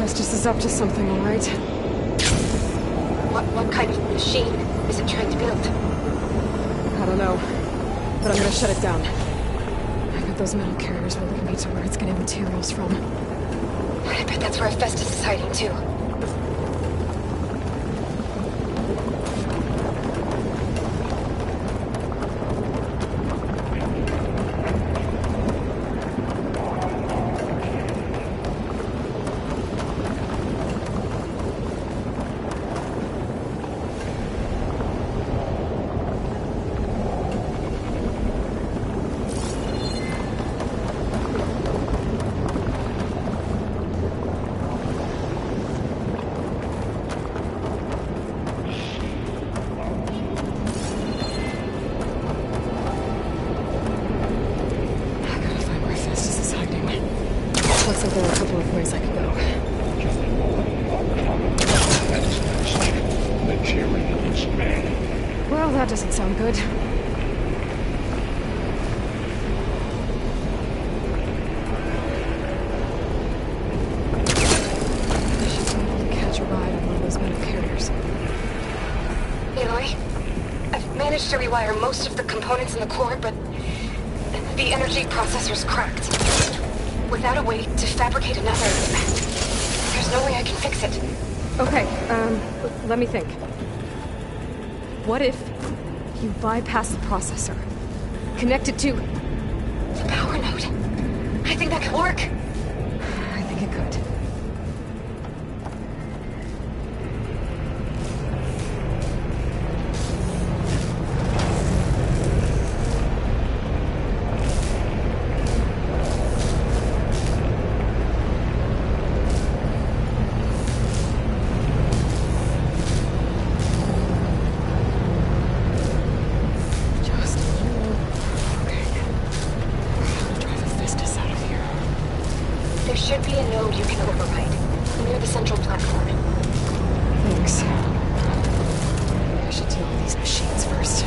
Hephaestus is up to something, all right? What kind of machine is it trying to build? I don't know, but I'm gonna shut it down. I bet those metal carriers will lead me to where it's getting materials from. I bet that's where Hephaestus is hiding, too. Looks like there are a couple of ways I can go. Well, that doesn't sound good. I should be able to catch a ride on one of those metal carriers. Aloy, I've managed to rewire most of the components in the core, but the energy processor's cracked. Without a way to fabricate another, there's no way I can fix it. Okay, let me think. What if you bypass the processor? Connect it to The power node. I think that could work. I think it could. There should be a node you can override, near the central platform. Thanks. I should deal with these machines first.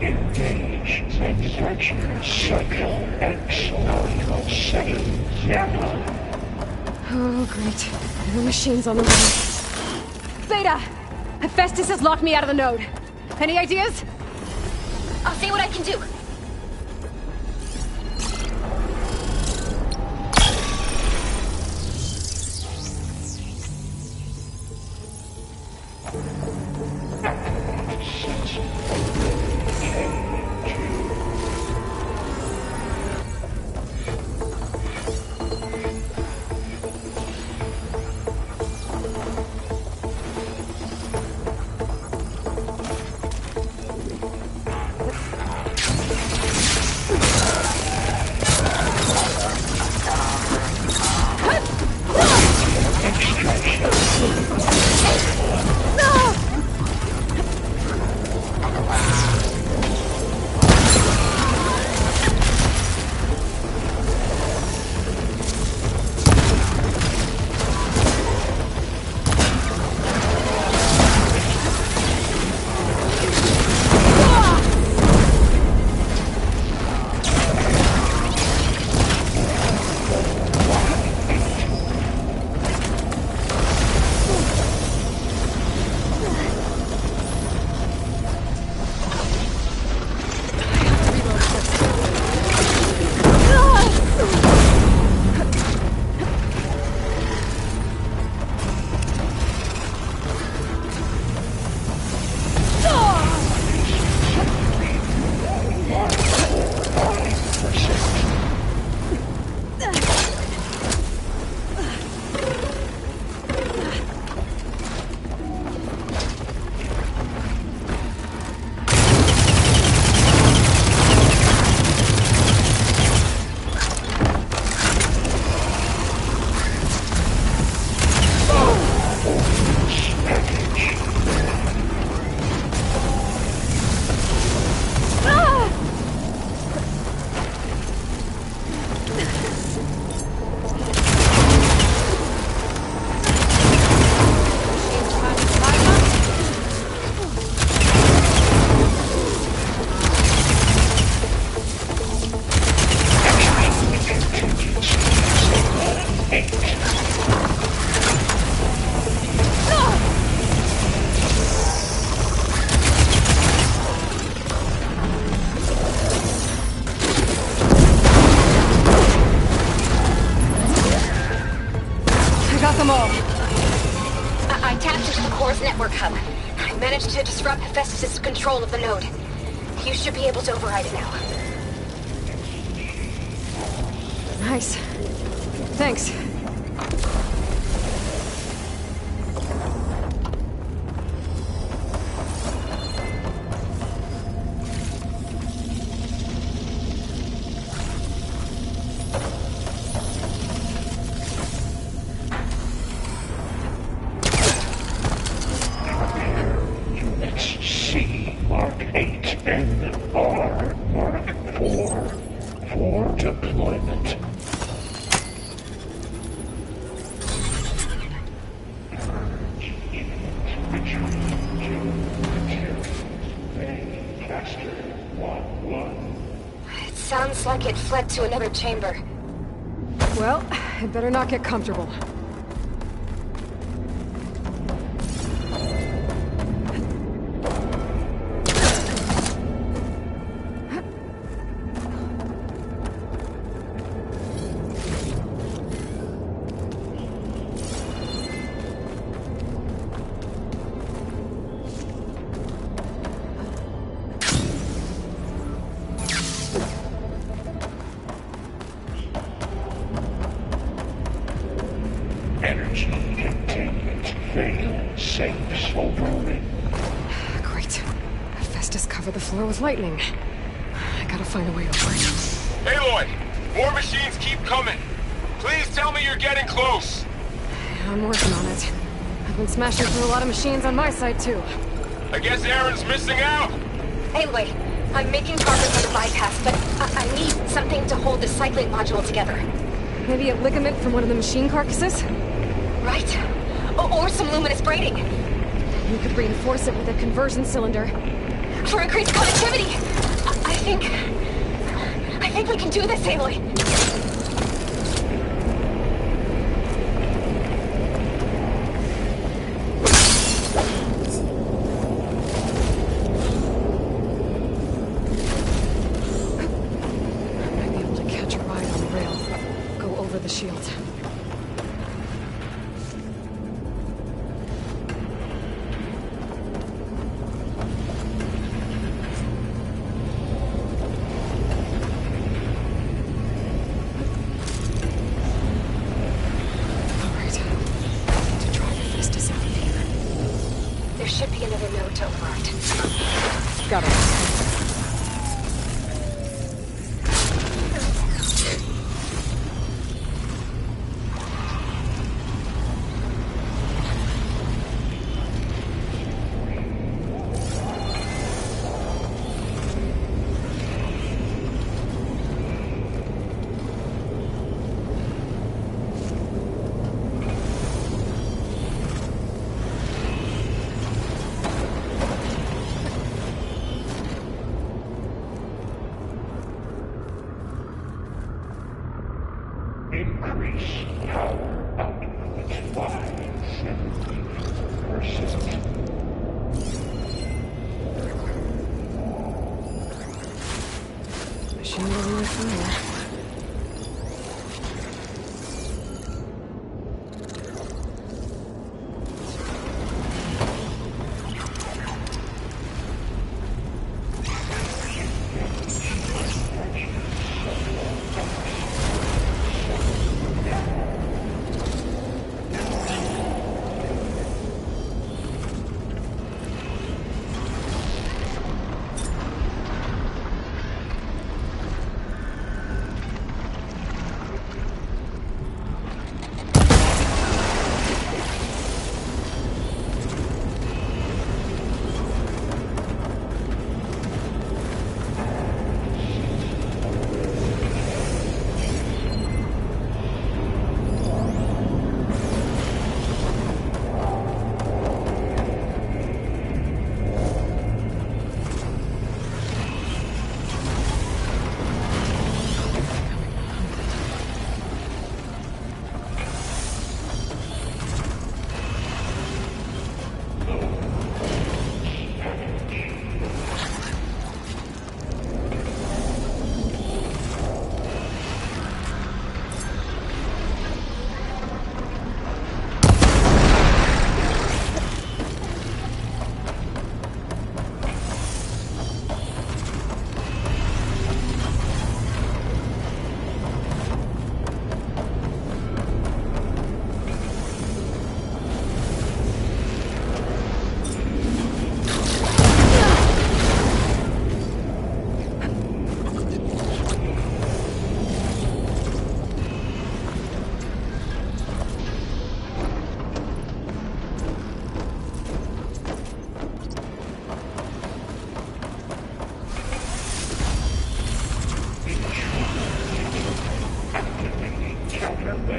Engage manufacturing cycle X on 7 Gemini. Oh, great. The machine's on the way. Beta! Hephaestus has locked me out of the node. Any ideas? I'll see what I can do. them all. I tapped into the core's network hub. I managed to disrupt Hephaestus' control of the node. You should be able to override it now. Nice. Thanks. C Mark 8 and R Mark 4 for deployment. It sounds like it fled to another chamber. Well, it better not get comfortable. Energy containment fail. Safes overrun. Great. Hephaestus covered the floor with lightning. I gotta find a way over it. Aloy! More machines keep coming! Please tell me you're getting close! I'm working on it. I've been smashing through a lot of machines on my side, too. I guess Aaron's missing out! Anyway, I'm making progress on the bypass, but I need something to hold the cycling module together. Maybe a ligament from one of the machine carcasses? Right? Or some luminous braiding. You could reinforce it with a conversion cylinder. For increased connectivity! I think we can do this, Aloy. I might be able to catch a ride on the rail. Go over the shield. There should be another node to override. Got it. Increase power output by 70%. Machine doesn't like fire.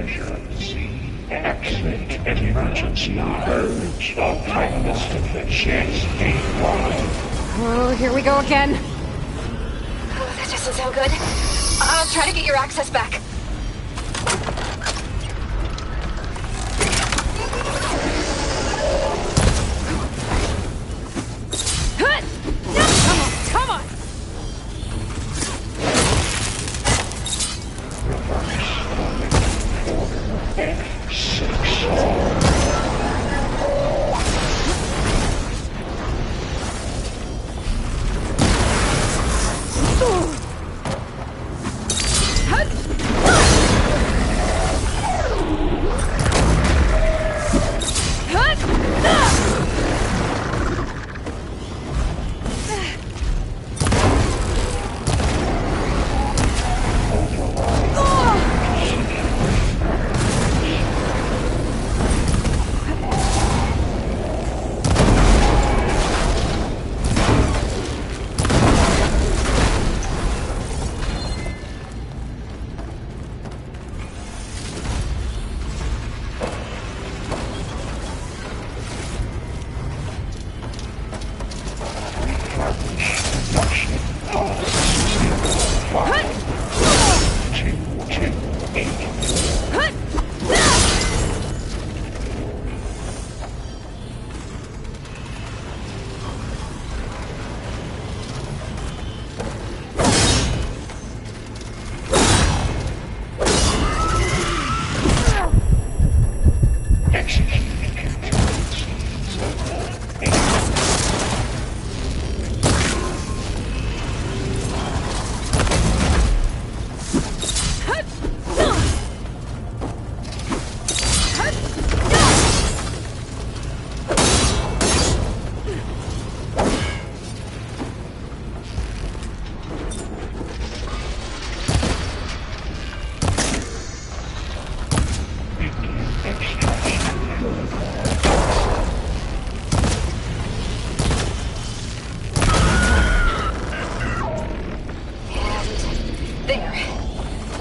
emergency. Activate emergency purge of tightness of the chest statewide. Oh, here we go again. Oh, that doesn't sound good. I'll try to get your access back. Come on!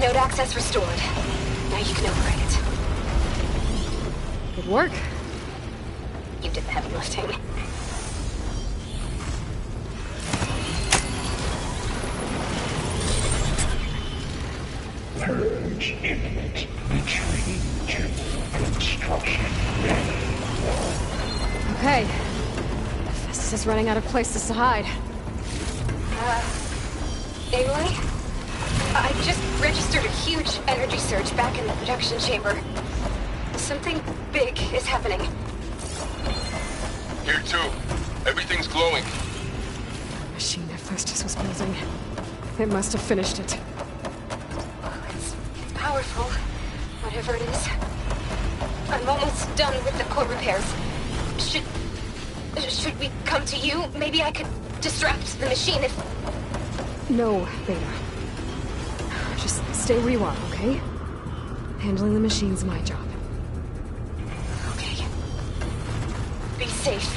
Node access restored. Now you can operate it. Good work. You did the heavy lifting. Purge imminent. Retreat to construction ready. Okay. Festus is running out of places to hide. Aloy? I just registered a huge energy surge back in the production chamber. Something big is happening. Here too. Everything's glowing. The machine that Festus was building. It must have finished it. Oh, it's powerful, whatever it is. I'm almost done with the core repairs. Should we come to you? Maybe I could distract the machine if... No, Beta. Just stay where you are, okay? Handling the machine's my job. Okay. Be safe.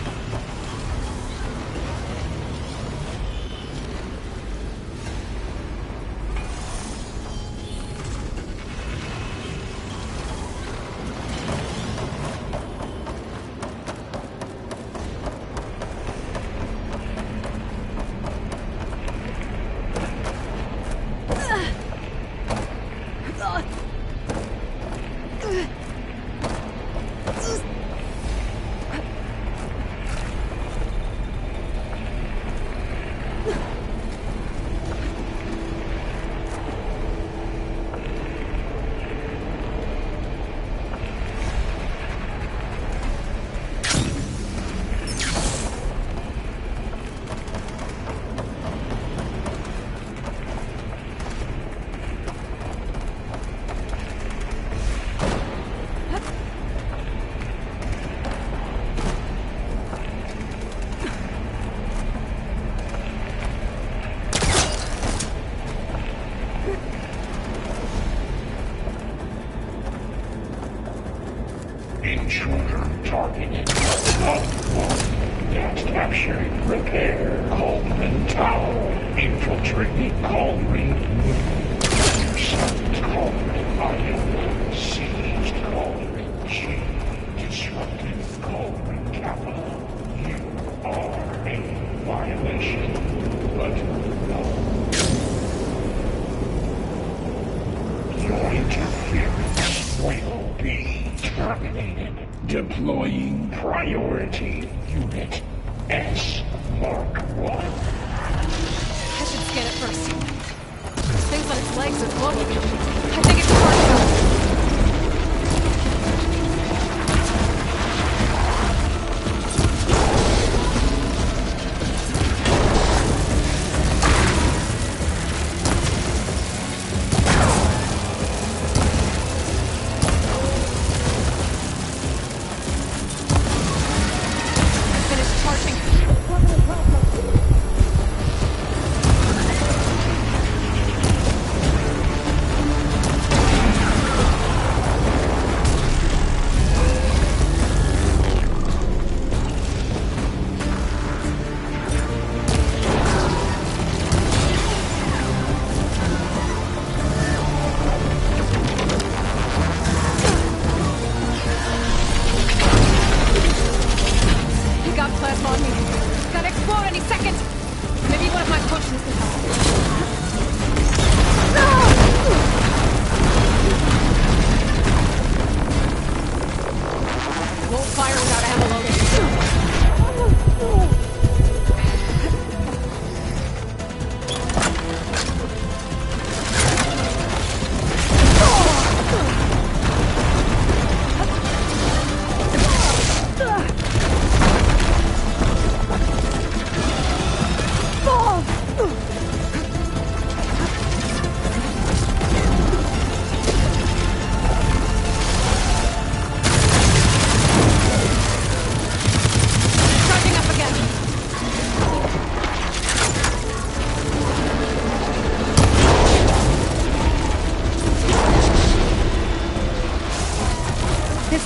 Intruder targeted. Net capturing repair. Cauldron Tower. Infiltrating cauldron. Intercept cauldron item. See. activated. Deploying priority unit S Mark 1. I should scan it first. Those things on its legs are glowing. I think it's part.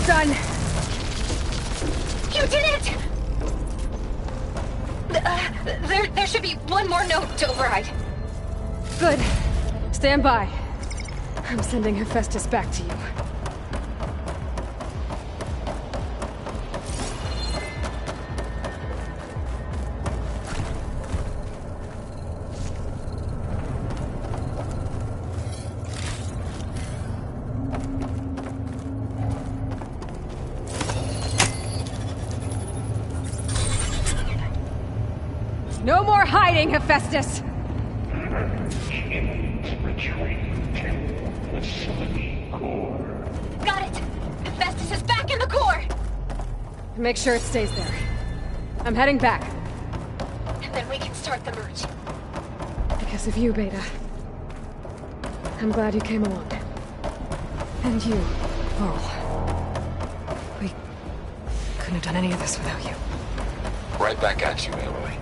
Done. You did it! There should be one more note to override. Good. Stand by. I'm sending Hephaestus back to you. No more hiding, Hephaestus! Retreat to facility core. Got it! Hephaestus is back in the core! Make sure it stays there. I'm heading back. And then we can start the merge. Because of you, Beta. I'm glad you came along. And you, Laurel. We couldn't have done any of this without you. Right back at you, Aloy.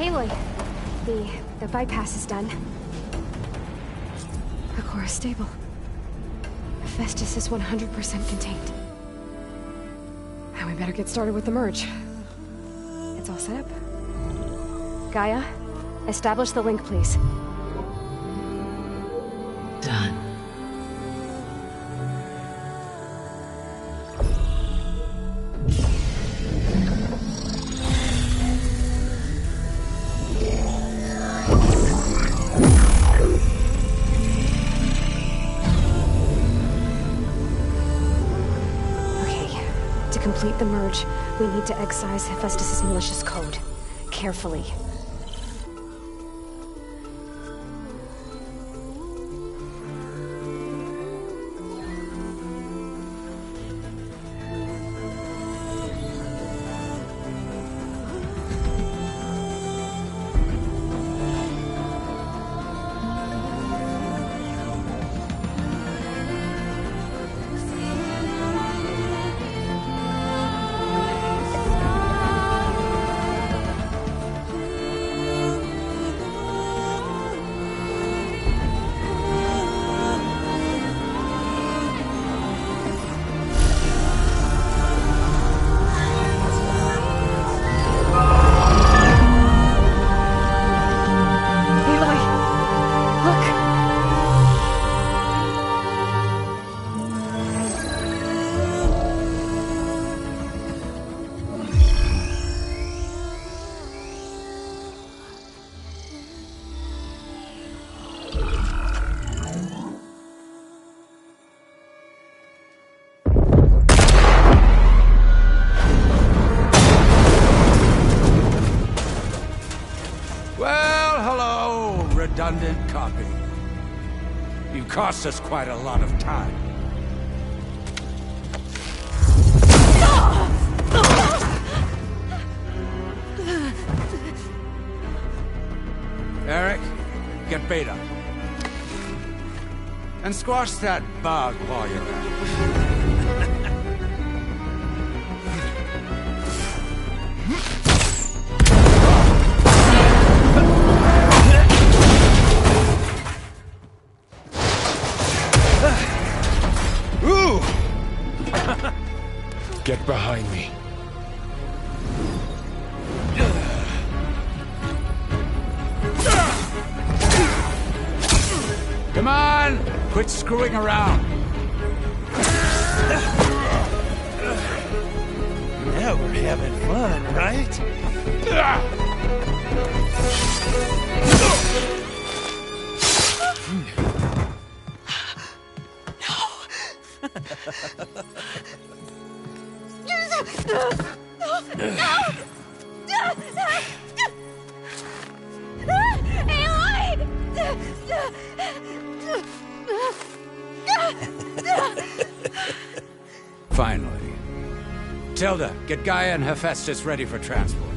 Aloy, the bypass is done. The core is stable. Hephaestus is 100% contained. And we better get started with the merge. It's all set up. Gaia, establish the link, please. Done. To complete the merge, we need to excise Hephaestus' malicious code. Carefully. cost us quite a lot of time. Eric, get Beta. And squash that bug while you're at it. Ooh! Get behind me. Come on! Quit screwing around! Now we're having fun, right? Finally. Tilda, get Gaia and Hephaestus ready for transport.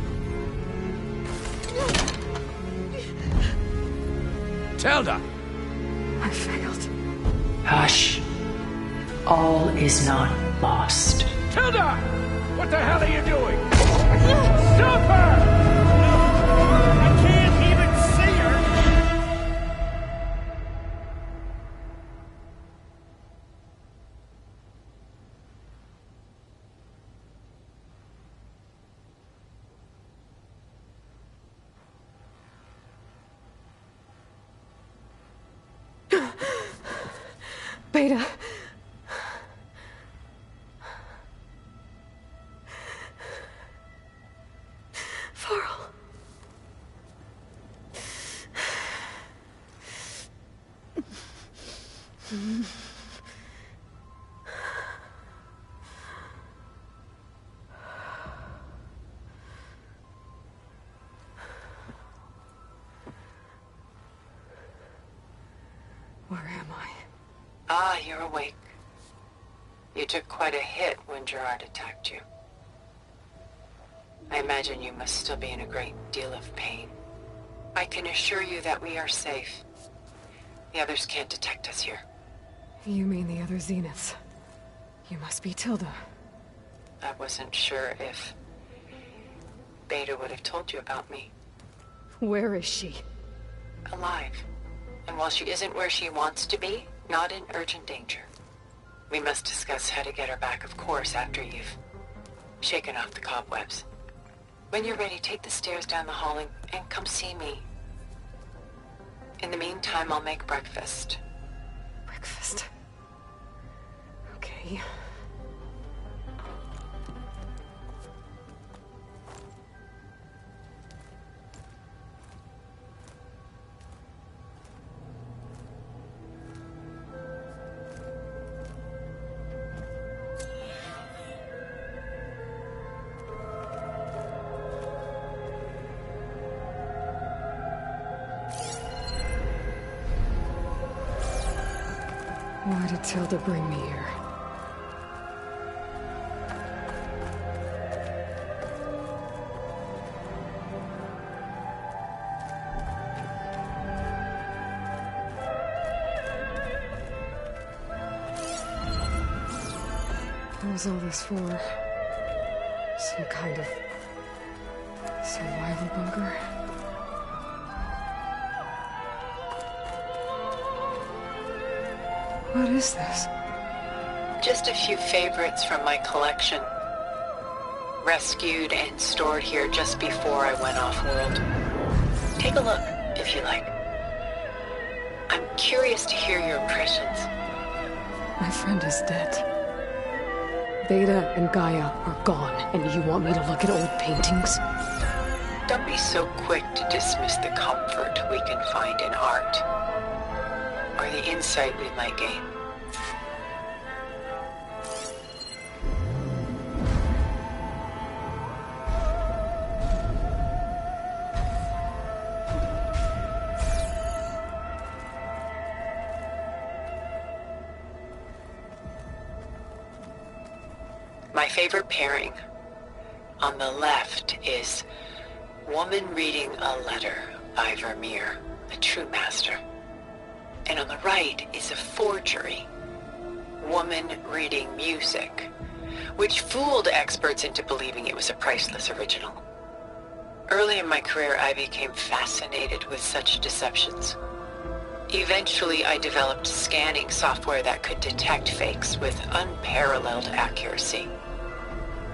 Tilda! I failed. Hush. All is not lost. Tilda! What the hell are you doing? Stop her! I can't even see her! Beta. Varl. Where am I? Ah, you're awake. You took quite a hit when Gerard attacked you. I imagine you must still be in a great deal of pain. I can assure you that we are safe. The others can't detect us here. You mean the other Zeniths? You must be Tilda. I wasn't sure if Beta would have told you about me. Where is she? Alive. And while she isn't where she wants to be, not in urgent danger. We must discuss how to get her back, of course, after you've shaken off the cobwebs. When you're ready, take the stairs down the hall and come see me. In the meantime, I'll make breakfast. Breakfast. Okay. Why did Tilda bring me here? What was all this for? Some kind of survival bunker? What is this? Just a few favorites from my collection. Rescued and stored here just before I went off-world. Take a look, if you like. I'm curious to hear your impressions. My friend is dead. Beta and Gaia are gone, and you want me to look at old paintings? Don't be so quick to dismiss the comfort we can find in art, or the insight we might gain. My favorite pairing. On the left is Woman Reading a Letter by Vermeer, a true master. And on the right is a forgery, Woman Reading Music, which fooled experts into believing it was a priceless original. Early in my career, I became fascinated with such deceptions. Eventually, I developed scanning software that could detect fakes with unparalleled accuracy.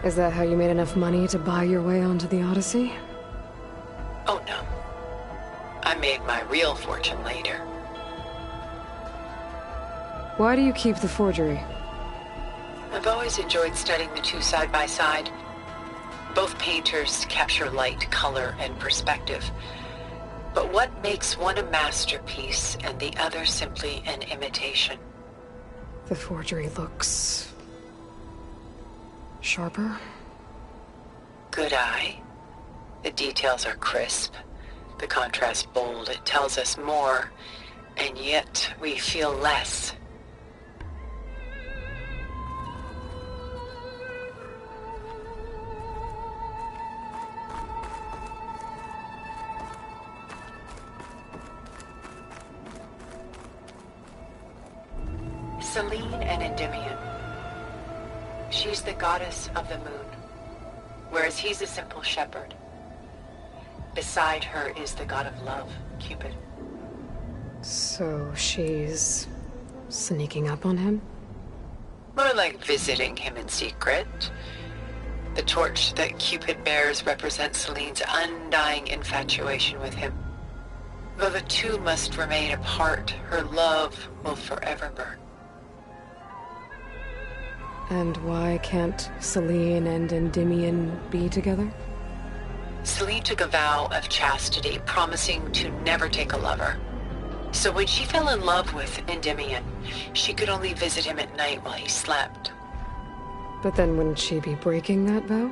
Is that how you made enough money to buy your way onto the Odyssey? Oh no. I made my real fortune later. Why do you keep the forgery? I've always enjoyed studying the two side by side. Both painters capture light, color, and perspective. But what makes one a masterpiece and the other simply an imitation? The forgery looks... sharper? Good eye. The details are crisp. The contrast bold. It tells us more, and yet we feel less. Selene and Endymion. She's the goddess of the moon, whereas he's a simple shepherd. Beside her is the god of love, Cupid. So she's... sneaking up on him? More like visiting him in secret. The torch that Cupid bears represents Selene's undying infatuation with him. Though the two must remain apart, her love will forever burn. And why can't Selene and Endymion be together? Selene took a vow of chastity, promising to never take a lover. So when she fell in love with Endymion, she could only visit him at night while he slept. But then wouldn't she be breaking that vow?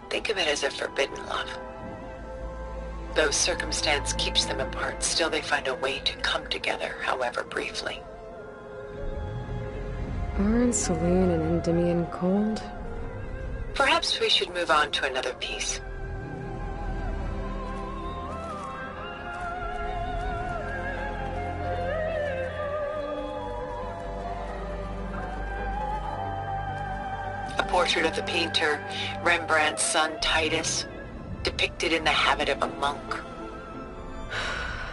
Think of it as a forbidden love. Though circumstance keeps them apart, still they find a way to come together, however briefly. Aren't Selene and Endymion cold? Perhaps we should move on to another piece. A portrait of the painter, Rembrandt's son Titus, depicted in the habit of a monk.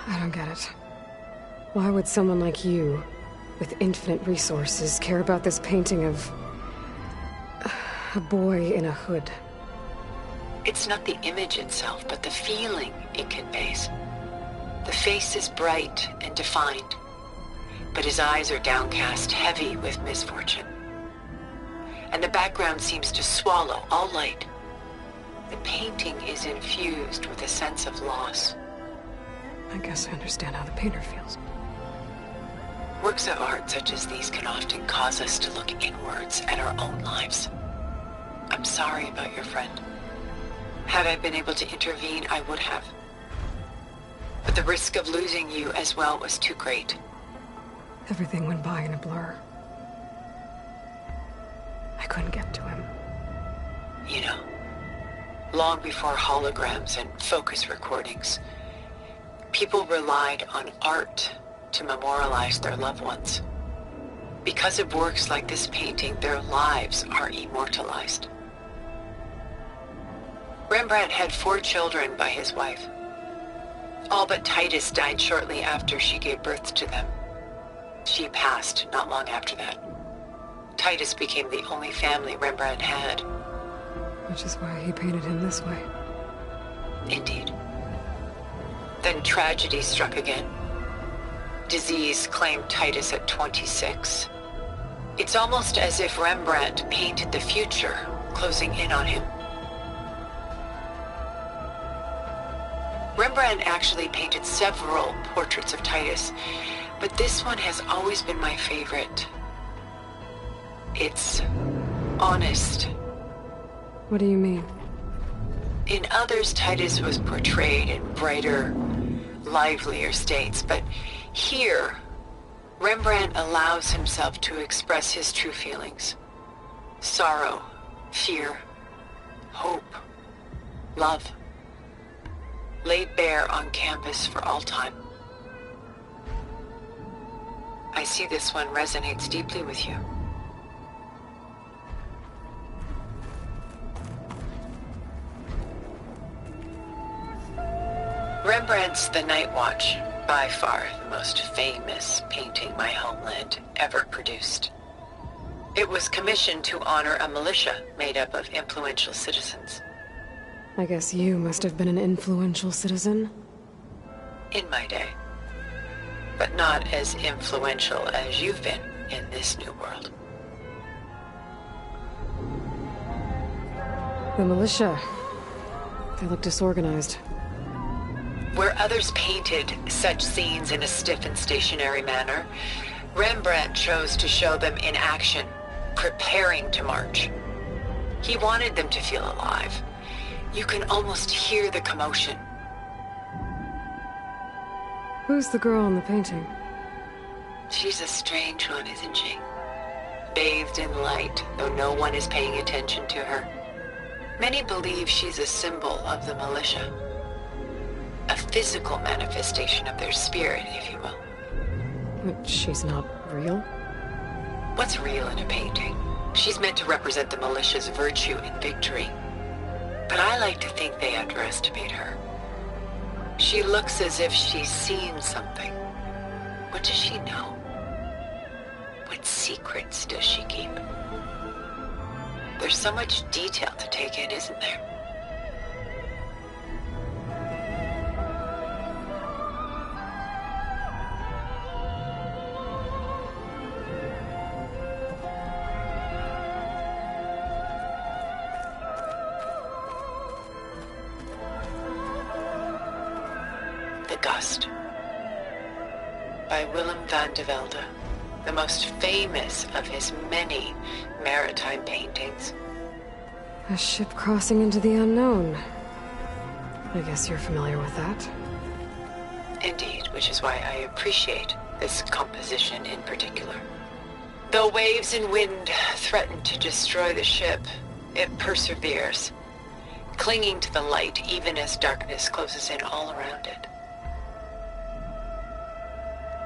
I don't get it. Why would someone like you, with infinite resources, care about this painting of... a boy in a hood? It's not the image itself, but the feeling it conveys. The face is bright and defined, but his eyes are downcast, heavy with misfortune. And the background seems to swallow all light. The painting is infused with a sense of loss. I guess I understand how the painter feels. Works of art such as these can often cause us to look inwards at our own lives. I'm sorry about your friend. Had I been able to intervene, I would have. But the risk of losing you as well was too great. Everything went by in a blur. I couldn't get to him. You know, long before holograms and focus recordings, people relied on art to memorialize their loved ones. Because of works like this painting, their lives are immortalized. Rembrandt had 4 children by his wife. All but Titus died shortly after she gave birth to them. She passed not long after that. Titus became the only family Rembrandt had. Which is why he painted him this way. Indeed. Then tragedy struck again. Disease claimed Titus at 26. It's almost as if Rembrandt painted the future, closing in on him. Rembrandt actually painted several portraits of Titus, but this one has always been my favorite. It's honest. What do you mean? In others, Titus was portrayed in brighter, livelier states, but here, Rembrandt allows himself to express his true feelings. Sorrow, Fear, hope, love, laid bare on canvas for all time. I see this one resonates deeply with you. Rembrandt's The Night Watch, by far the most famous painting my homeland ever produced. It was commissioned to honor a militia made up of influential citizens. I guess you must have been an influential citizen. In my day. But not as influential as you've been in this new world. The militia. They look disorganized. Where others painted such scenes in a stiff and stationary manner, Rembrandt chose to show them in action, preparing to march. He wanted them to feel alive. You can almost hear the commotion. Who's the girl in the painting? She's a strange one, isn't she? Bathed in light, though no one is paying attention to her. Many believe she's a symbol of the militia. A physical manifestation of their spirit, if you will. But she's not real? What's real in a painting? She's meant to represent the militia's virtue and victory. But I like to think they underestimate her. She looks as if she's seen something. What does she know? What secrets does she keep? There's so much detail to take in, isn't there? Gust by Willem van de Velde, the most famous of his many maritime paintings. A ship crossing into the unknown. I guess you're familiar with that. Indeed, which is why I appreciate this composition in particular. Though waves and wind threaten to destroy the ship, it perseveres, clinging to the light even as darkness closes in all around it.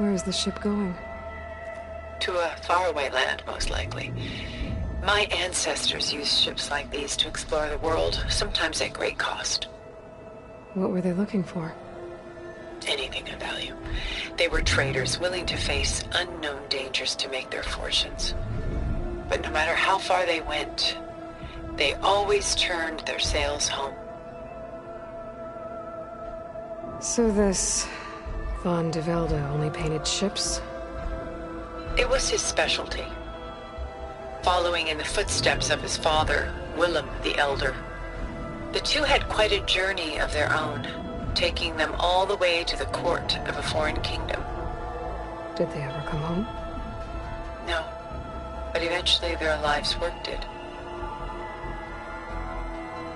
Where is the ship going? To a faraway land, most likely. My ancestors used ships like these to explore the world, sometimes at great cost. What were they looking for? Anything of value. They were traders willing to face unknown dangers to make their fortunes. But no matter how far they went, they always turned their sails home. So this Van de Velde only painted ships? It was his specialty. Following in the footsteps of his father, Willem the Elder. The two had quite a journey of their own, taking them all the way to the court of a foreign kingdom. Did they ever come home? No, but eventually their lives worked it.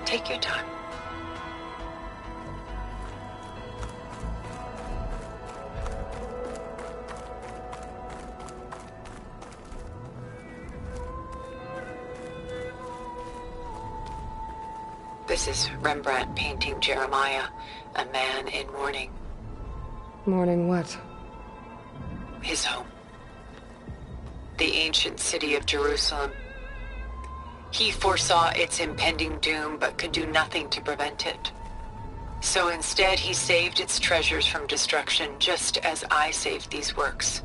Take your time. This is Rembrandt painting Jeremiah, a man in mourning. Mourning what? His home. The ancient city of Jerusalem. He foresaw its impending doom, but could do nothing to prevent it. So instead, he saved its treasures from destruction, just as I saved these works.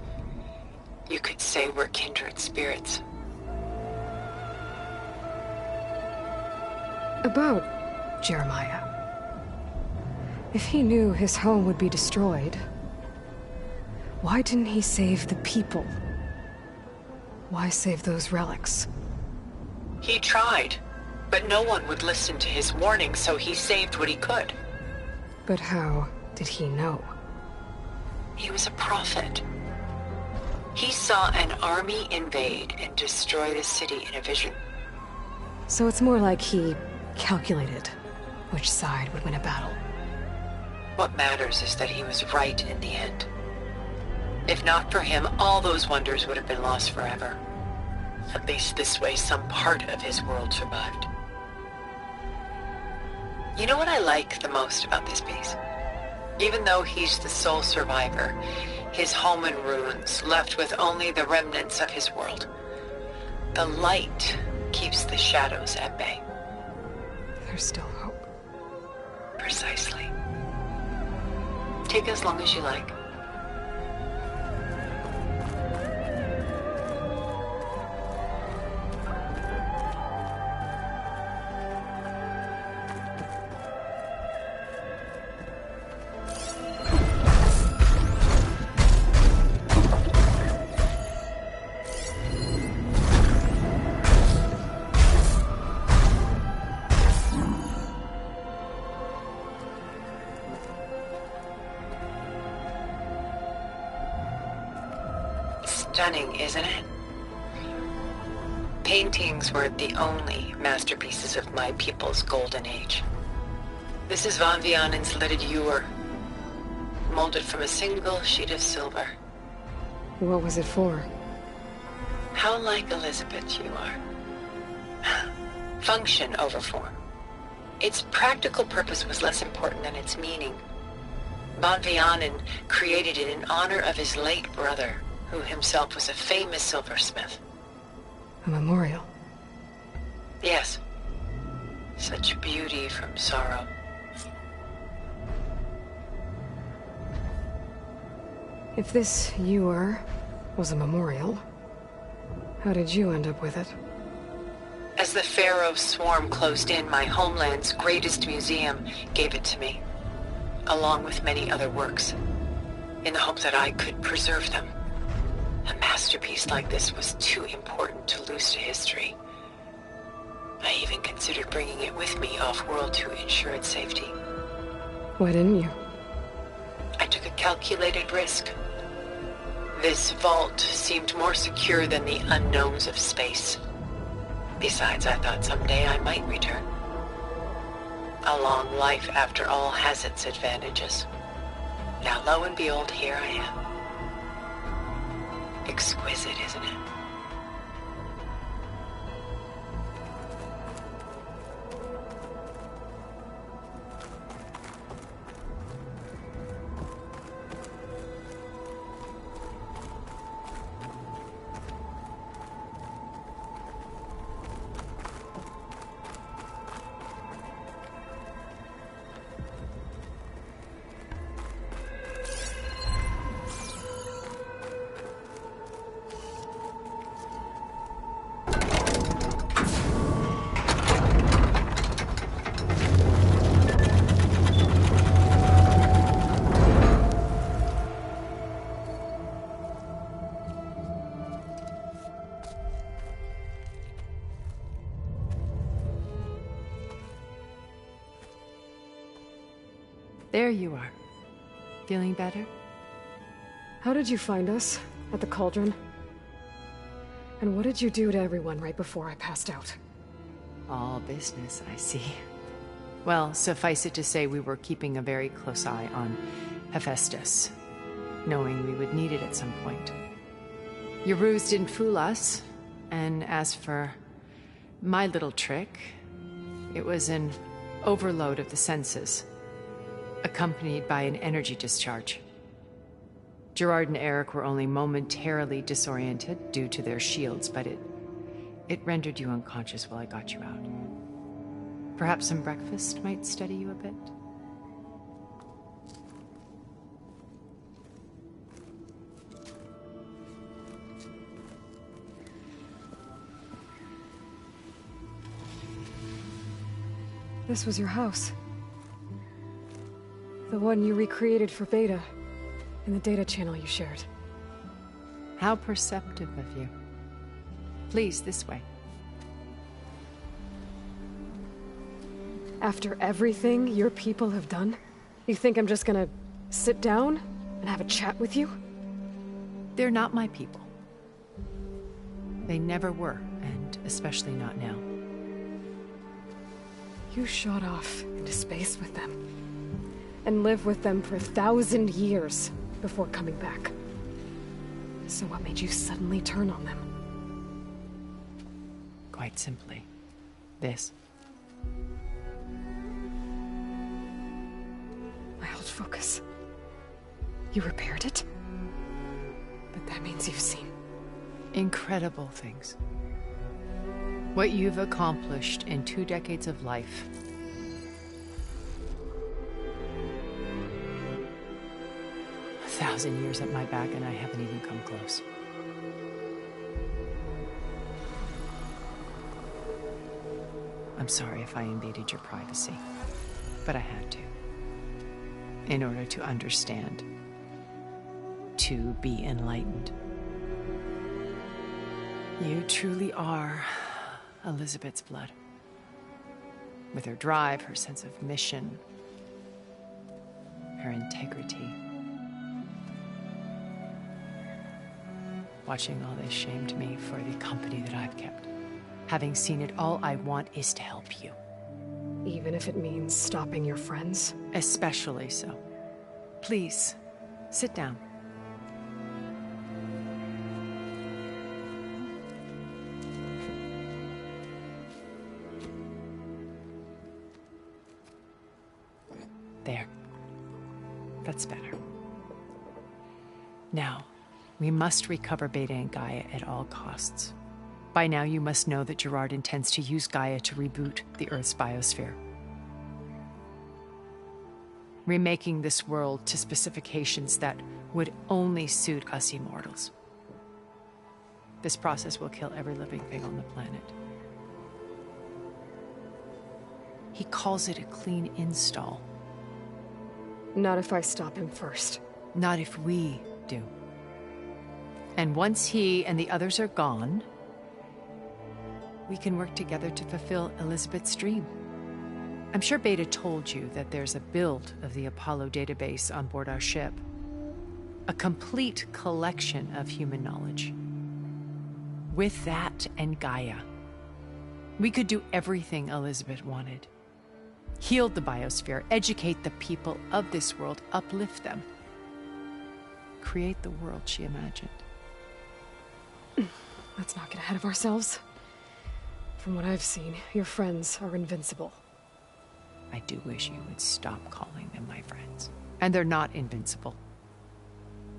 You could say we're kindred spirits. About Jeremiah. If he knew his home would be destroyed, why didn't he save the people? Why save those relics? He tried, but no one would listen to his warning, so he saved what he could. But how did he know? He was a prophet. He saw an army invade and destroy the city in a vision. So it's more like he calculated which side would win a battle. What matters is that he was right in the end. If not for him, all those wonders would have been lost forever. At least this way some part of his world survived. You know what I like the most about this piece? Even though he's the sole survivor, his home in ruins, left with only the remnants of his world. The light keeps the shadows at bay. There's still hope. Precisely. Take as long as you like. Stunning, isn't it? Paintings were the only masterpieces of my people's golden age. This is Von Vianen's lidded ewer, molded from a single sheet of silver. What was it for? How like Elizabeth you are. Function over form. Its practical purpose was less important than its meaning. Von Vianen created it in honor of his late brother, who himself was a famous silversmith. A memorial. Yes. Such beauty from sorrow. If this ewer was a memorial, how did you end up with it? As the Pharaoh swarm closed in, my homeland's greatest museum gave it to me, along with many other works, in the hope that I could preserve them. A masterpiece like this was too important to lose to history. I even considered bringing it with me off-world to ensure its safety. Why didn't you? I took a calculated risk. This vault seemed more secure than the unknowns of space. Besides, I thought someday I might return. A long life, after all, has its advantages. Now, lo and behold, here I am. Exquisite, isn't it? There you are. Feeling better? How did you find us? At the cauldron? And what did you do to everyone right before I passed out? All business, I see. Well, suffice it to say we were keeping a very close eye on Hephaestus, knowing we would need it at some point. Your ruse didn't fool us, and as for my little trick, it was an overload of the senses, accompanied by an energy discharge. Gerard and Eric were only momentarily disoriented due to their shields, but it rendered you unconscious while I got you out. Perhaps some breakfast might steady you a bit? This was your house. The one you recreated for Beta, in the data channel you shared. How perceptive of you. Please, this way. After everything your people have done, you think I'm just gonna sit down and have a chat with you? They're not my people. They never were, and especially not now. You shot off into space with them, and lived with them for 1,000 years before coming back. So what made you suddenly turn on them? quite simply, this. My old focus. You repaired it? But that means you've seen... Incredible things. What you've accomplished in 2 decades of life. A 1,000 years at my back and I haven't even come close. I'm sorry if I invaded your privacy, but I had to. In order to understand. To be enlightened. You truly are Elizabeth's blood. With her drive, her sense of mission, her integrity. Watching all this shamed me for the company that I've kept. Having seen it, all I want is to help you. Even if it means stopping your friends? Especially so. Please, sit down. There. That's better. Now, we must recover Beta and Gaia at all costs. By now, you must know that Gerard intends to use Gaia to reboot the Earth's biosphere. Remaking this world to specifications that would only suit us immortals. This process will kill every living thing on the planet. He calls it a clean install. Not if I stop him first. Not if we do. And once he and the others are gone, we can work together to fulfill Elizabeth's dream. I'm sure Beta told you that there's a build of the Apollo database on board our ship. A complete collection of human knowledge. With that and Gaia, we could do everything Elizabeth wanted. Heal the biosphere, educate the people of this world, uplift them. Create the world she imagined. Let's not get ahead of ourselves. From what I've seen, your friends are invincible. I do wish you would stop calling them my friends. And they're not invincible.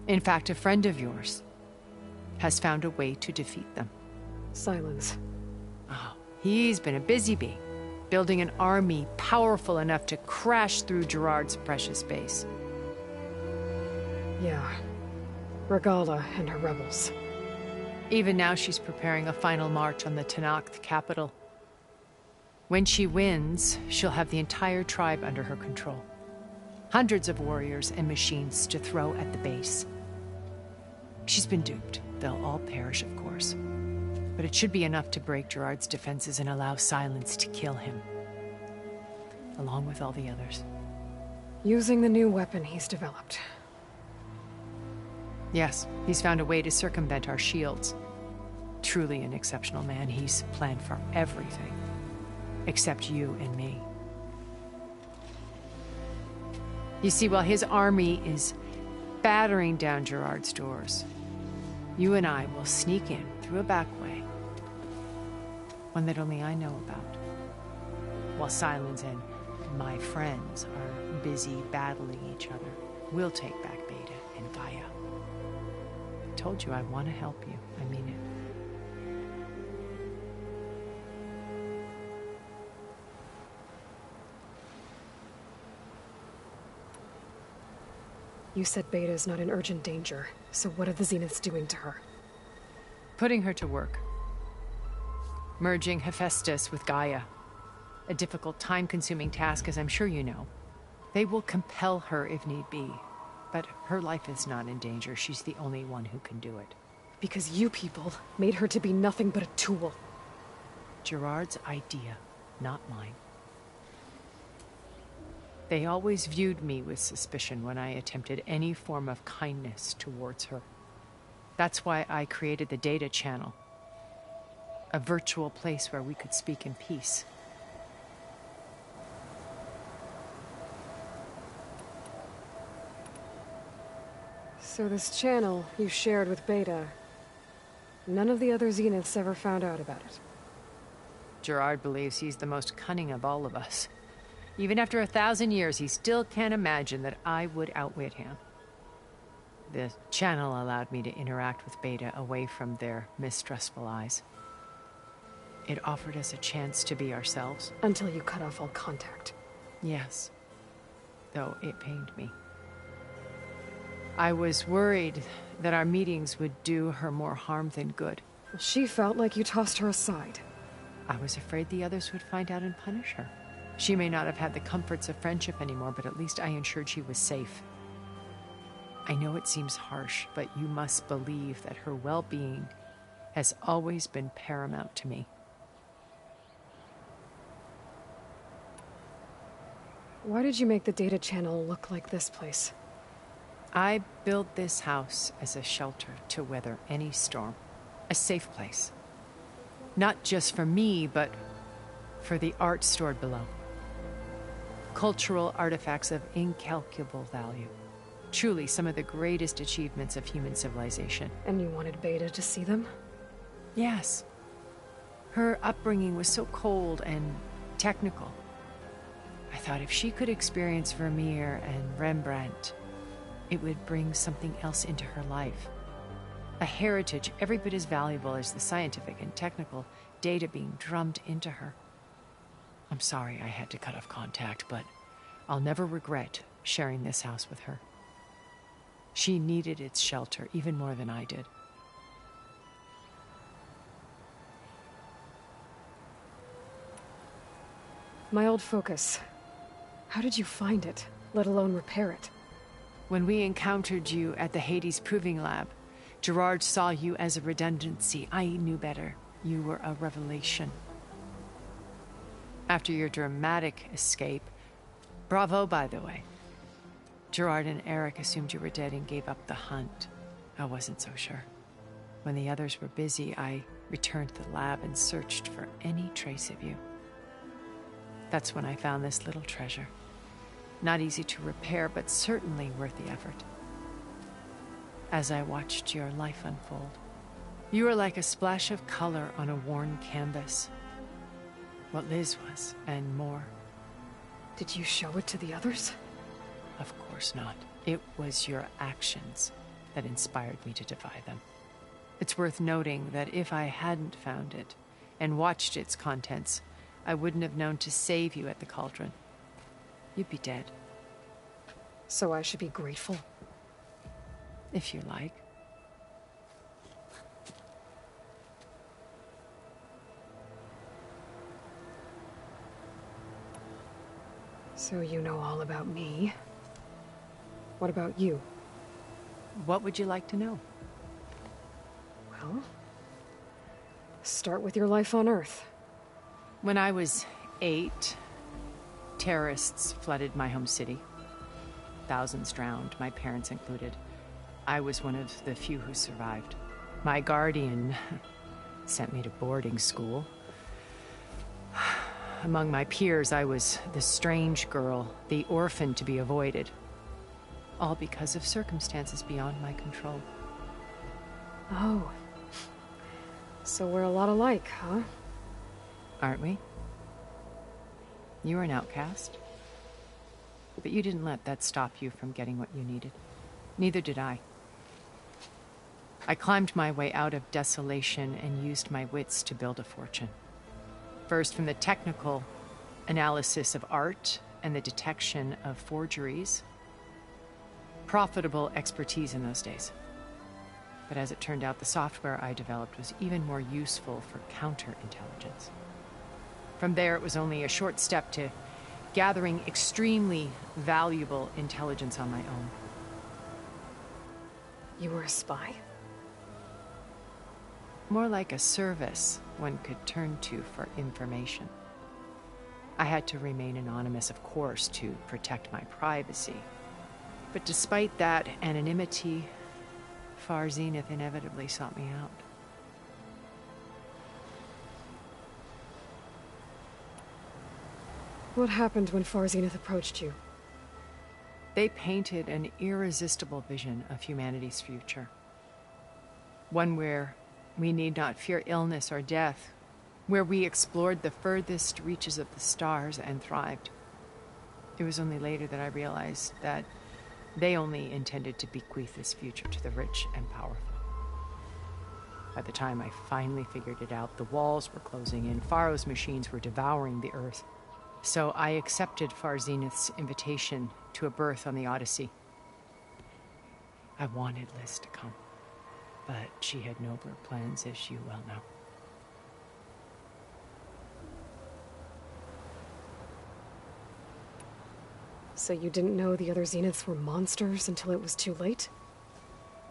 In fact, a friend of yours has found a way to defeat them. Silence. Oh, he's been a busy bee, building an army powerful enough to crash through Gerard's precious base. Yeah. Regala and her rebels. Even now, she's preparing a final march on the Tenakth capital. When she wins, she'll have the entire tribe under her control. Hundreds of warriors and machines to throw at the base. She's been duped. They'll all perish, of course. But it should be enough to break Gerard's defenses and allow Silence to kill him. Along with all the others. Using the new weapon he's developed. Yes, he's found a way to circumvent our shields. Truly an exceptional man. He's planned for everything. Except you and me. You see, while his army is battering down Gerard's doors, you and I will sneak in through a back way. One that only I know about. While Silence and my friends are busy battling each other, we'll take back Beta and Gaia. I told you I want to help you. I mean it. You said Beta is not in urgent danger, so what are the Zeniths doing to her? Putting her to work. Merging Hephaestus with Gaia. A difficult, time-consuming task, as I'm sure you know. They will compel her if need be. But her life is not in danger. She's the only one who can do it. Because you people made her to be nothing but a tool. Gerard's idea, not mine. They always viewed me with suspicion when I attempted any form of kindness towards her. That's why I created the data channel. A virtual place where we could speak in peace. So this channel you shared with Beta, none of the other Zeniths ever found out about it? Gerard believes he's the most cunning of all of us. Even after 1,000 years, he still can't imagine that I would outwit him. The channel allowed me to interact with Beta away from their mistrustful eyes. It offered us a chance to be ourselves. Until you cut off all contact. Yes, though it pained me. I was worried that our meetings would do her more harm than good. Well, she felt like you tossed her aside. I was afraid the others would find out and punish her. She may not have had the comforts of friendship anymore, but at least I ensured she was safe. I know it seems harsh, but you must believe that her well-being has always been paramount to me. Why did you make the data channel look like this place? I built this house as a shelter to weather any storm. A safe place. Not just for me, but for the art stored below. Cultural artifacts of incalculable value. Truly some of the greatest achievements of human civilization. And you wanted Beta to see them? Yes. Her upbringing was so cold and technical. I thought if she could experience Vermeer and Rembrandt, it would bring something else into her life. A heritage every bit as valuable as the scientific and technical data being drummed into her. I'm sorry I had to cut off contact, but I'll never regret sharing this house with her. She needed its shelter even more than I did. My old focus. How did you find it, let alone repair it? When we encountered you at the Hades Proving Lab, Gerard saw you as a redundancy. I knew better. You were a revelation. After your dramatic escape, bravo, by the way. Gerard and Eric assumed you were dead and gave up the hunt. I wasn't so sure. When the others were busy, I returned to the lab and searched for any trace of you. That's when I found this little treasure. Not easy to repair, but certainly worth the effort. As I watched your life unfold, you were like a splash of color on a worn canvas. What Liz was, and more. Did you show it to the others? Of course not. It was your actions that inspired me to defy them. It's worth noting that if I hadn't found it and watched its contents, I wouldn't have known to save you at the cauldron. You'd be dead. So I should be grateful? If you like. So you know all about me. What about you? What would you like to know? Well, start with your life on Earth. When I was 8, terrorists flooded my home city. Thousands drowned, my parents included. I was one of the few who survived. My guardian sent me to boarding school. Among my peers, I was the strange girl, the orphan to be avoided. All because of circumstances beyond my control. Oh. So we're a lot alike, huh? Aren't we? You were an outcast. But you didn't let that stop you from getting what you needed. Neither did I. I climbed my way out of desolation and used my wits to build a fortune. First, from the technical analysis of art and the detection of forgeries. Profitable expertise in those days. But as it turned out, the software I developed was even more useful for counterintelligence. From there, it was only a short step to gathering extremely valuable intelligence on my own. You were a spy? More like a service one could turn to for information. I had to remain anonymous, of course, to protect my privacy. But despite that anonymity, Far Zenith inevitably sought me out. What happened when Far Zenith approached you? They painted an irresistible vision of humanity's future. One where we need not fear illness or death, where we explored the furthest reaches of the stars and thrived. It was only later that I realized that they only intended to bequeath this future to the rich and powerful. By the time I finally figured it out, the walls were closing in, Pharaoh's machines were devouring the Earth. So I accepted Far Zenith's invitation to a berth on the Odyssey. I wanted Liz to come, but she had nobler plans, as you well know. So you didn't know the other Zeniths were monsters until it was too late?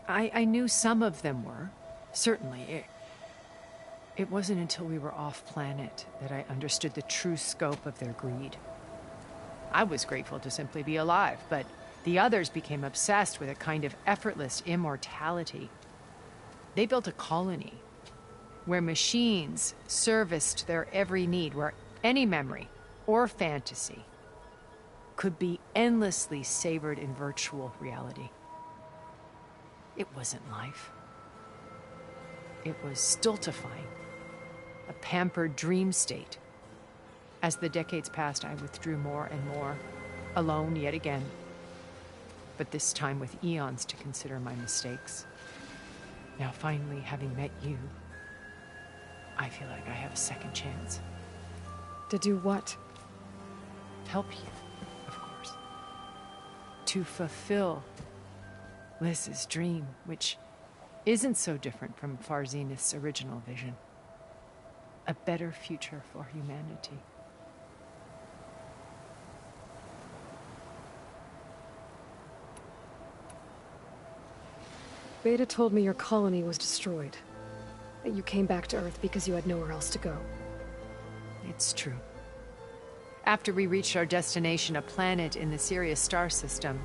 I knew some of them were, certainly. It wasn't until we were off-planet that I understood the true scope of their greed. I was grateful to simply be alive, but the others became obsessed with a kind of effortless immortality. They built a colony where machines serviced their every need, where any memory or fantasy could be endlessly savored in virtual reality. It wasn't life. It was stultifying, a pampered dream state. As the decades passed, I withdrew more and more, alone yet again, but this time with eons to consider my mistakes. Now finally, having met you, I feel like I have a second chance. To do what? Help you, of course. To fulfill Liz's dream, which isn't so different from Far Zenith's original vision. A better future for humanity. Beta told me your colony was destroyed. That you came back to Earth because you had nowhere else to go. It's true. After we reached our destination, a planet in the Sirius star system,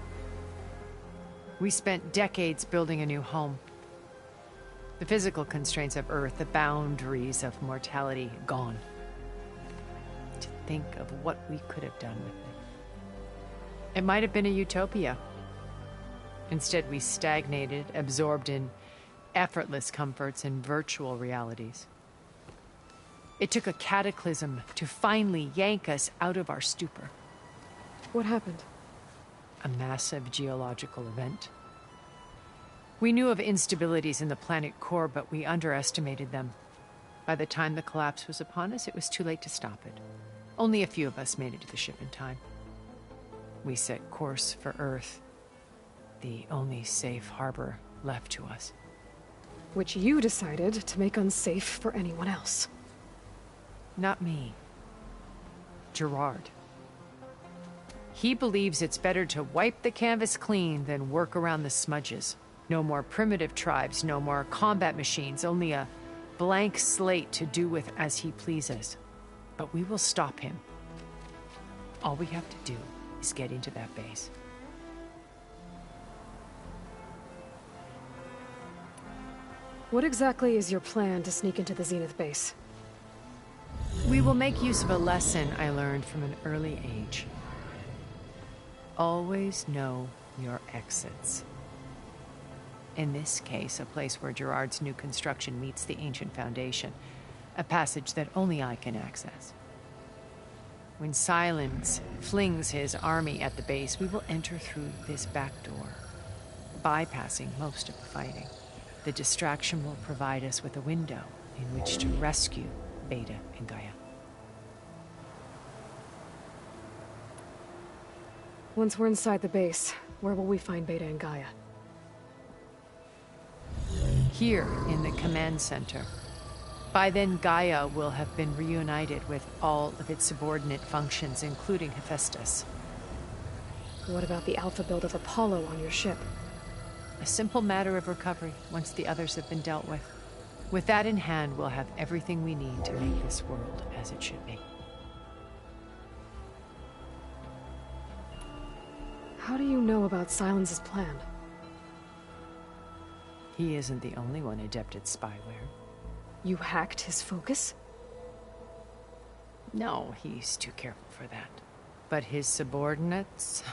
we spent decades building a new home. The physical constraints of Earth, the boundaries of mortality, gone. To think of what we could have done with it. It might have been a utopia. Instead, we stagnated, absorbed in effortless comforts and virtual realities. It took a cataclysm to finally yank us out of our stupor. What happened? A massive geological event. We knew of instabilities in the planet core, but we underestimated them. By the time the collapse was upon us, it was too late to stop it. Only a few of us made it to the ship in time. We set course for Earth, the only safe harbor left to us. Which you decided to make unsafe for anyone else. Not me. Gerard. He believes it's better to wipe the canvas clean than work around the smudges. No more primitive tribes, no more combat machines, only a blank slate to do with as he pleases. But we will stop him. All we have to do is get into that base. What exactly is your plan to sneak into the Zenith base? We will make use of a lesson I learned from an early age. Always know your exits. In this case, a place where Gerard's new construction meets the ancient foundation, a passage that only I can access. When Silence flings his army at the base, we will enter through this back door, bypassing most of the fighting. The distraction will provide us with a window in which to rescue Beta and Gaia. Once we're inside the base, where will we find Beta and Gaia? Here in the command center. By then, Gaia will have been reunited with all of its subordinate functions, including Hephaestus. What about the alpha build of Apollo on your ship? A simple matter of recovery once the others have been dealt with. With that in hand, we'll have everything we need to make this world as it should be. How do you know about Silence's plan? He isn't the only one adept at spyware. You hacked his focus? No, he's too careful for that. But his subordinates?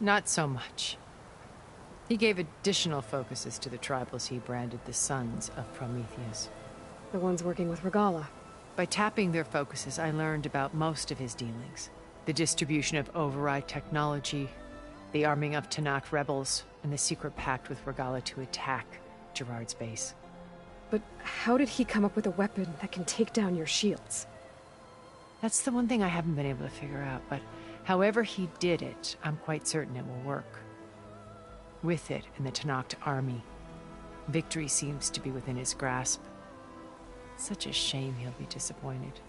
Not so much. He gave additional focuses to the tribals he branded the Sons of Prometheus. The ones working with Regala. By tapping their focuses, I learned about most of his dealings. The distribution of override technology, the arming of Tanakh rebels, and the secret pact with Regala to attack Gerard's base. But how did he come up with a weapon that can take down your shields? That's the one thing I haven't been able to figure out, but however he did it, I'm quite certain it will work. With it and the Tanakh army, victory seems to be within his grasp. Such a shame he'll be disappointed.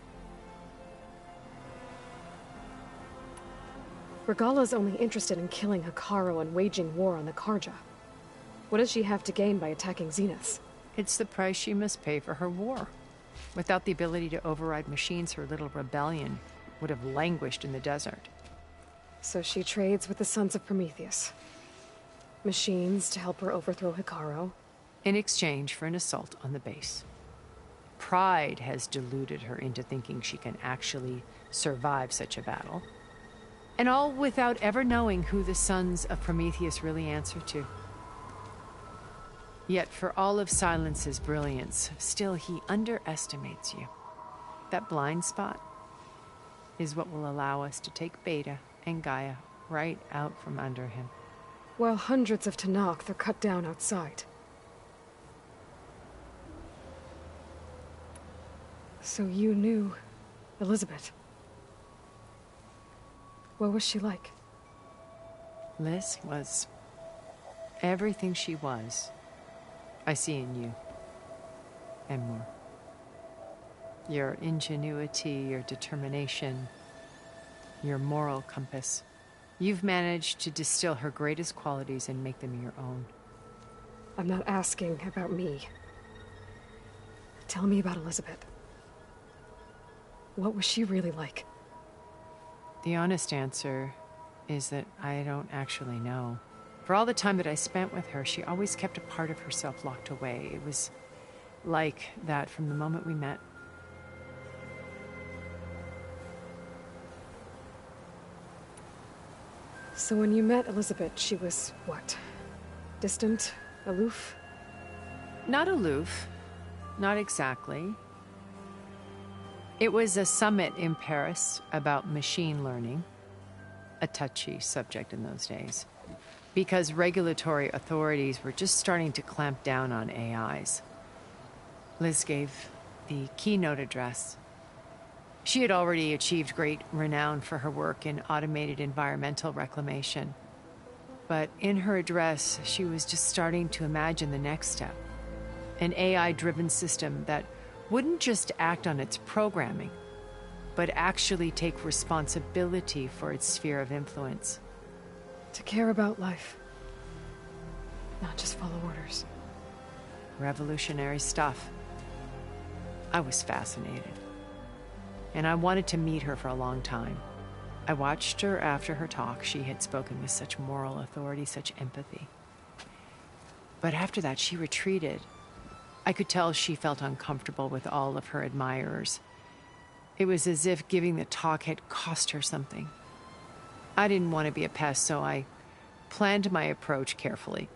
Regala's only interested in killing Hekarro and waging war on the Karja. What does she have to gain by attacking Zenith? It's the price she must pay for her war. Without the ability to override machines, her little rebellion would have languished in the desert. So she trades with the Sons of Prometheus. Machines to help her overthrow Hekarro. In exchange for an assault on the base. Pride has deluded her into thinking she can actually survive such a battle. And all without ever knowing who the Sons of Prometheus really answer to. Yet for all of Silence's brilliance, still he underestimates you. That blind spot is what will allow us to take Beta and Gaia right out from under him. While hundreds of Tanakh are cut down outside. So you knew Elizabeth. What was she like? Liz was everything she was. I see in you. And more. Your ingenuity, your determination, your moral compass. You've managed to distill her greatest qualities and make them your own. I'm not asking about me. Tell me about Elizabeth. What was she really like? The honest answer is that I don't actually know. For all the time that I spent with her, she always kept a part of herself locked away. It was like that from the moment we met. So when you met Elizabeth, she was what? Distant? Aloof? Not aloof. Not exactly. It was a summit in Paris about machine learning. A touchy subject in those days. Because regulatory authorities were just starting to clamp down on AIs. Liz gave the keynote address. She had already achieved great renown for her work in automated environmental reclamation. But in her address, she was just starting to imagine the next step. An AI-driven system that wouldn't just act on its programming, but actually take responsibility for its sphere of influence. To care about life. Not just follow orders. Revolutionary stuff. I was fascinated. And I wanted to meet her for a long time. I watched her after her talk. She had spoken with such moral authority, such empathy. But after that, she retreated. I could tell she felt uncomfortable with all of her admirers. It was as if giving the talk had cost her something. I didn't want to be a pest, so I planned my approach carefully.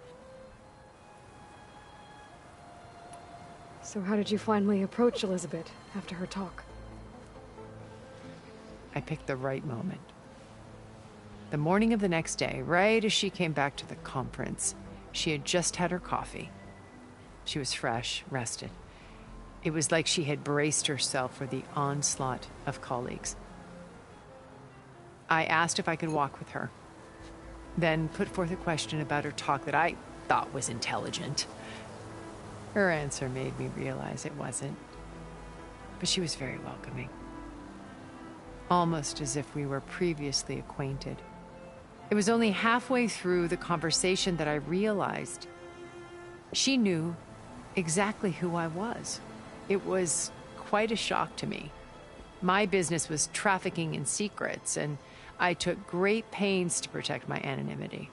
So how did you finally approach Elizabeth after her talk? I picked the right moment. The morning of the next day, right as she came back to the conference, she had just had her coffee. She was fresh, rested. It was like she had braced herself for the onslaught of colleagues. I asked if I could walk with her, then put forth a question about her talk that I thought was intelligent. Her answer made me realize it wasn't, but she was very welcoming. Almost as if we were previously acquainted. It was only halfway through the conversation that I realized she knew exactly who I was. It was quite a shock to me. My business was trafficking in secrets, and I took great pains to protect my anonymity.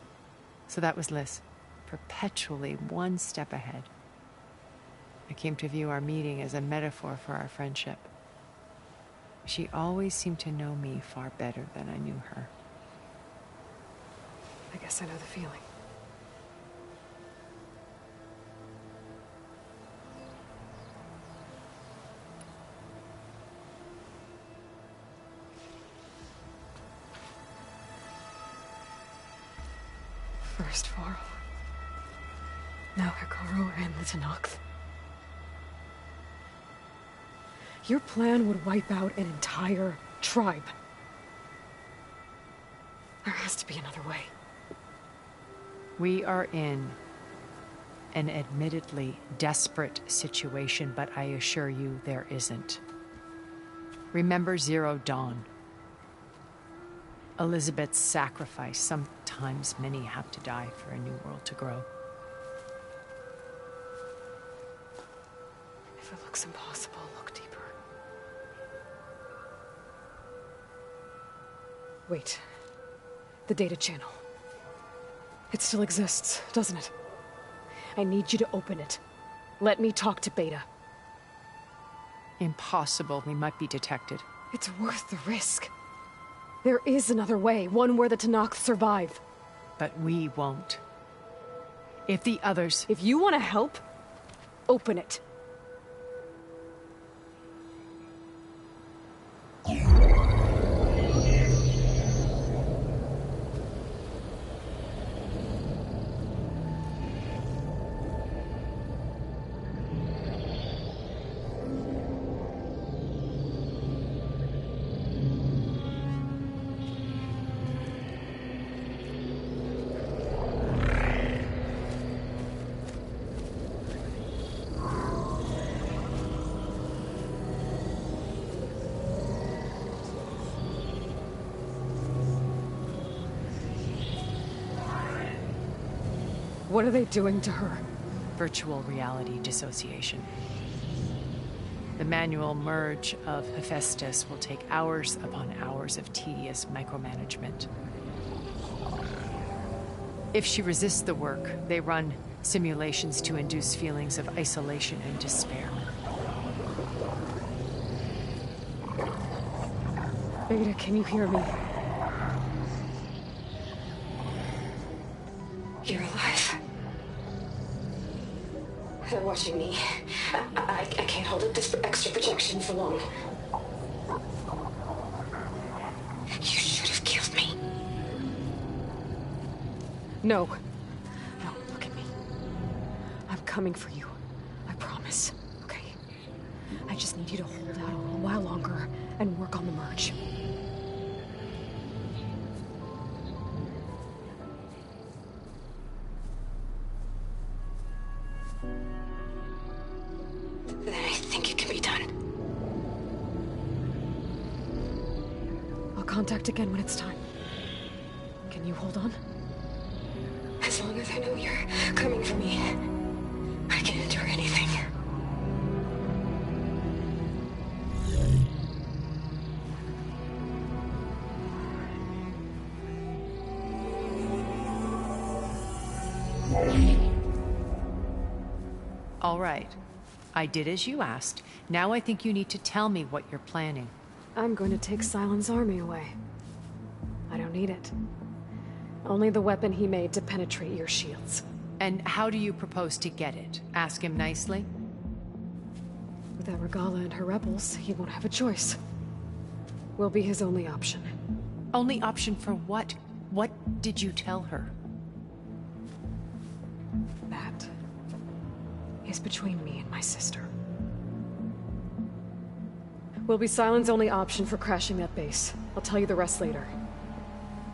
So that was Liz, perpetually one step ahead. I came to view our meeting as a metaphor for our friendship. She always seemed to know me far better than I knew her. I guess I know the feeling. First Varl. Now Hikaru and the Tenakth. Your plan would wipe out an entire tribe. There has to be another way. We are in an admittedly desperate situation, but I assure you there isn't. Remember Zero Dawn. Elizabeth's sacrifice. Sometimes many have to die for a new world to grow. If it looks impossible, look deeper. Wait. The data channel. It still exists, doesn't it? I need you to open it. Let me talk to Beta. Impossible. We might be detected. It's worth the risk. There is another way, one where the Tenakth survive. But we won't. If the others... If you want to help, open it. What are they doing to her? Virtual reality dissociation. The manual merge of Hephaestus will take hours upon hours of tedious micromanagement. If she resists the work, they run simulations to induce feelings of isolation and despair. Beta, can you hear me? You're alive. They're watching me. I can't hold up this extra projection for long. You should have killed me. No. No, look at me. I'm coming for you. I promise. Okay? I just need you to hold out a little while longer and work on the merge. Then I think it can be done. I'll contact again when it's time. Can you hold on? As long as I know you're coming for me, I can endure anything. All right. I did as you asked. Now I think you need to tell me what you're planning. I'm going to take Silent's army away. I don't need it. Only the weapon he made to penetrate your shields. And how do you propose to get it? Ask him nicely? Without Regala and her rebels, he won't have a choice. We'll be his only option. Only option for what? What did you tell her? That is between me and my sister. Will be Silent's only option for crashing that base. I'll tell you the rest later.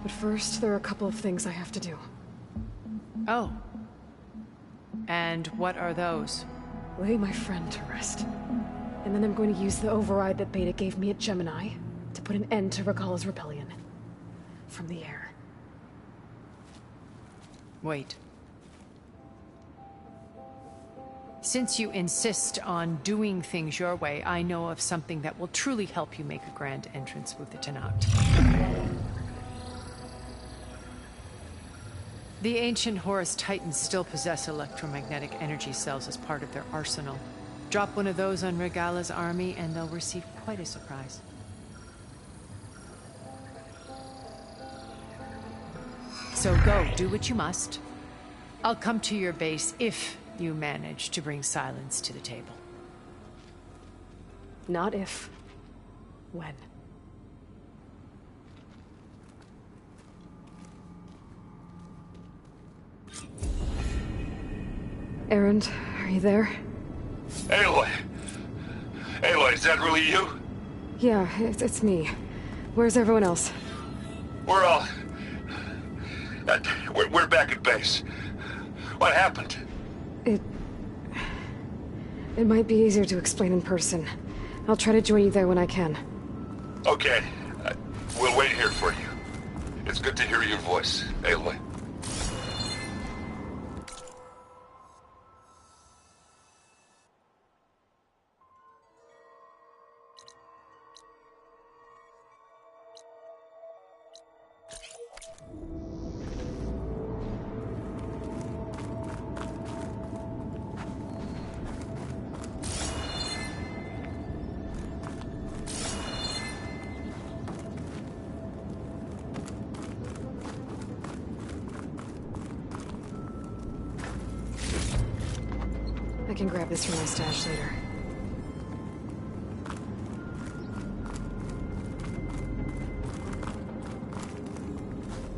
But first, there are a couple of things I have to do. Oh. And what are those? Lay my friend to rest. And then I'm going to use the override that Beta gave me at Gemini to put an end to Regala's rebellion. From the air. Wait. Since you insist on doing things your way, I know of something that will truly help you make a grand entrance with the Tenakth. The ancient Horus Titans still possess electromagnetic energy cells as part of their arsenal. Drop one of those on Regala's army and they'll receive quite a surprise. So go, do what you must. I'll come to your base if you manage to bring Silence to the table. Not if. When. Erend, are you there? Aloy! Aloy, is that really you? Yeah, it's me. Where's everyone else? We're all... we're back at base. What happened? It might be easier to explain in person. I'll try to join you there when I can. Okay. We'll wait here for you. It's good to hear your voice, Aloy. I can grab this from my stash later.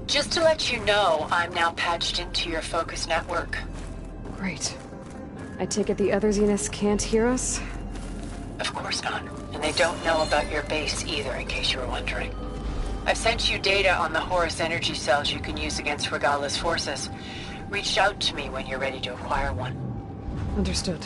Just to let you know, I'm now patched into your focus network. Great. I take it the other Zeniths can't hear us? Of course not. And they don't know about your base either, in case you were wondering. I've sent you data on the Horus energy cells you can use against Regala's forces. Reach out to me when you're ready to acquire one. Understood.